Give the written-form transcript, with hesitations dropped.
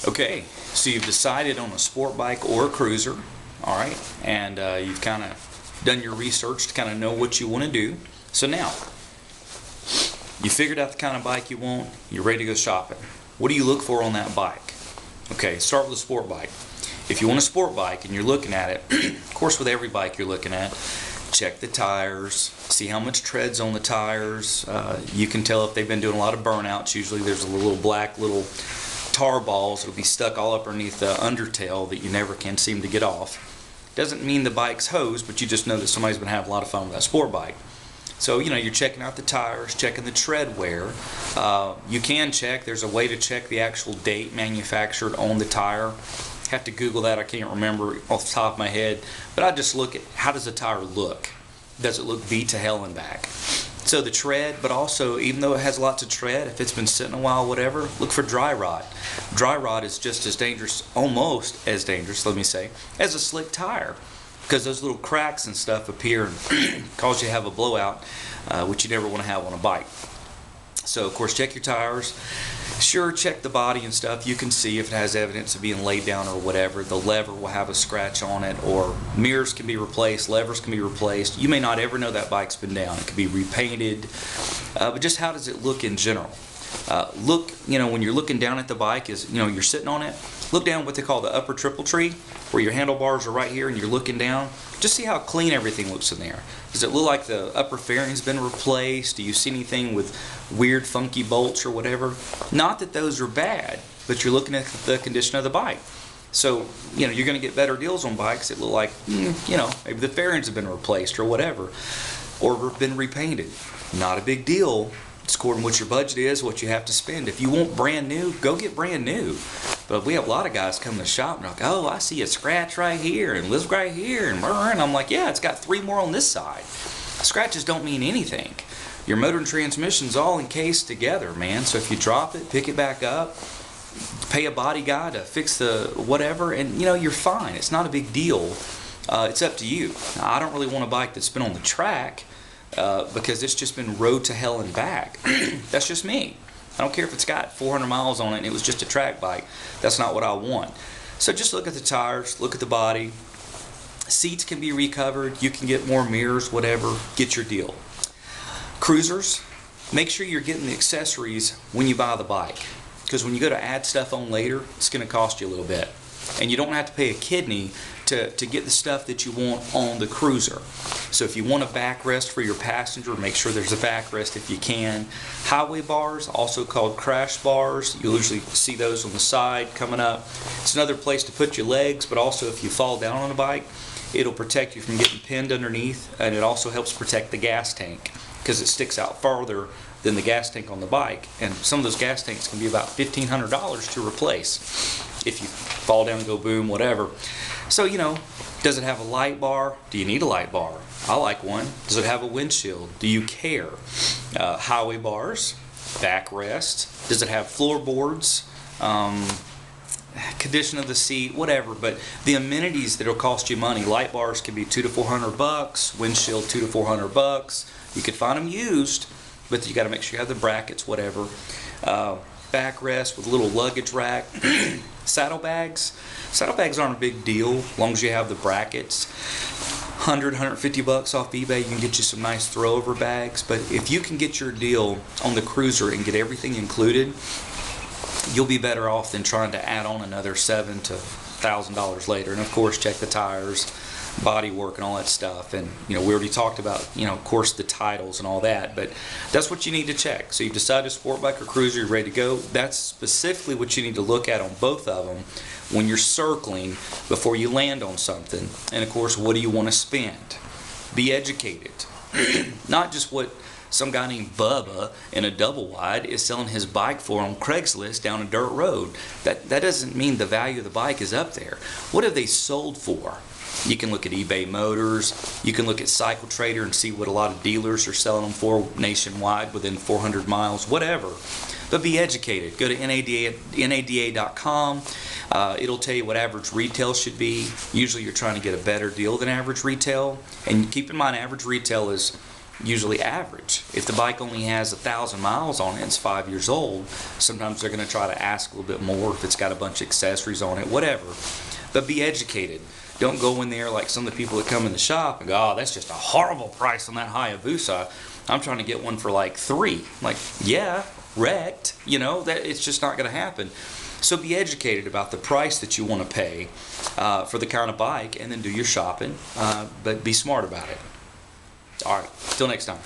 Okay, so you've decided on a sport bike or a cruiser, all right, and you've kind of done your research to kind of know what you want to do. So now, you figured out the kind of bike you want, you're ready to go shopping. What do you look for on that bike? Okay, start with a sport bike. If you want a sport bike and you're looking at it, of course with every bike you're looking at, check the tires, see how much tread's on the tires. You can tell if they've been doing a lot of burnouts. Usually there's a little black tar balls that'll be stuck all up underneath the undertail that you never can seem to get off. Doesn't mean the bike's hosed, but you just know that somebody's been having a lot of fun with that sport bike. So, you're checking out the tires, checking the tread wear. You can check, there's a way to check the actual date manufactured on the tire. Have to Google that, I can't remember off the top of my head. But I just look at how does the tire look? Does it look beat to hell and back? So the tread, but also even though it has lots of tread, if it's been sitting a while, whatever, look for dry rot. Dry rot is just as dangerous, almost as dangerous, let me say, as a slick tire. Because those little cracks and stuff appear and cause you to have a blowout, which you never want to have on a bike. So of course check your tires. Sure, check the body and stuff. You can see if it has evidence of being laid down or whatever. The lever will have a scratch on it, or mirrors can be replaced, levers can be replaced. You may not ever know that bike's been down. It could be repainted, but just how does it look in general? Look, when you're looking down at the bike, you're sitting on it, look down what they call the upper triple tree, where your handlebars are right here and you're looking down. Just see how clean everything looks in there. Does it look like the upper fairing's been replaced? Do you see anything with weird funky bolts or whatever? Not that those are bad, but you're looking at the condition of the bike. So, you're going to get better deals on bikes that look like, maybe the fairings have been replaced or whatever, or been repainted. Not a big deal. It's according to what your budget is, what you have to spend. If you want brand new, go get brand new. But we have a lot of guys come to the shop and they're like, oh, I see a scratch right here and this right here and I'm like, yeah, it's got 3 more on this side. Scratches don't mean anything. Your motor and transmission's all encased together, man. So if you drop it, pick it back up, pay a body guy to fix the whatever, and you're fine. It's not a big deal. It's up to you. Now, I don't really want a bike that's been on the track because it's just been rode to hell and back. That's just me. I don't care if it's got 400 miles on it and it was just a track bike. That's not what I want. So just look at the tires, look at the body. Seats can be recovered. You can get more mirrors, whatever. Get your deal. Cruisers, make sure you're getting the accessories when you buy the bike. Because when you go to add stuff on later, it's going to cost you a little bit. And you don't have to pay a kidney to get the stuff that you want on the cruiser. So if you want a backrest for your passenger, make sure there's a backrest if you can. Highway bars, also called crash bars. You'll usually see those on the side coming up. It's another place to put your legs, but also if you fall down on a bike, it'll protect you from getting pinned underneath, and it also helps protect the gas tank because it sticks out farther than the gas tank on the bike. And some of those gas tanks can be about $1,500 to replace if you fall down and go boom, whatever. So, does it have a light bar? Do you need a light bar? I like one. Does it have a windshield? Do you care? Highway bars, backrest. Does it have floorboards? Condition of the seat, whatever. But the amenities that'll cost you money. Light bars can be $200 to $400. Windshield $200 to $400. You could find them used, but you got to make sure you have the brackets, whatever. Backrest with a little luggage rack. Saddlebags. Saddlebags aren't a big deal as long as you have the brackets. $100, $150 off eBay, you can get you some nice throwover bags. But if you can get your deal on the cruiser and get everything included, you'll be better off than trying to add on another $7,000 to $1,000 later. And of course, check the tires, body work, and all that stuff. And we already talked about, of course, the titles and all that. But that's what you need to check. So you've decided sport bike or cruiser, you're ready to go. That's specifically what you need to look at on both of them when you're circling before you land on something. And of course, what do you want to spend? Be educated. Not just what some guy named Bubba in a double wide is selling his bike for on Craigslist down a dirt road. That doesn't mean the value of the bike is up there. What have they sold for? You can look at eBay Motors. You can look at Cycle Trader and see what a lot of dealers are selling them for nationwide within 400 miles, whatever. But be educated. Go to NADA.com. It'll tell you what average retail should be. Usually you're trying to get a better deal than average retail. And keep in mind, average retail is usually average. If the bike only has 1,000 miles on it and it's 5 years old, sometimes they're going to try to ask a little bit more if it's got a bunch of accessories on it, whatever. But be educated. Don't go in there like some of the people that come in the shop and go, oh, that's just a horrible price on that Hayabusa. I'm trying to get one for like $3. Like, yeah, wrecked. You know, that it's just not going to happen. So be educated about the price that you want to pay for the kind of bike, and then do your shopping, but be smart about it. All right, till next time.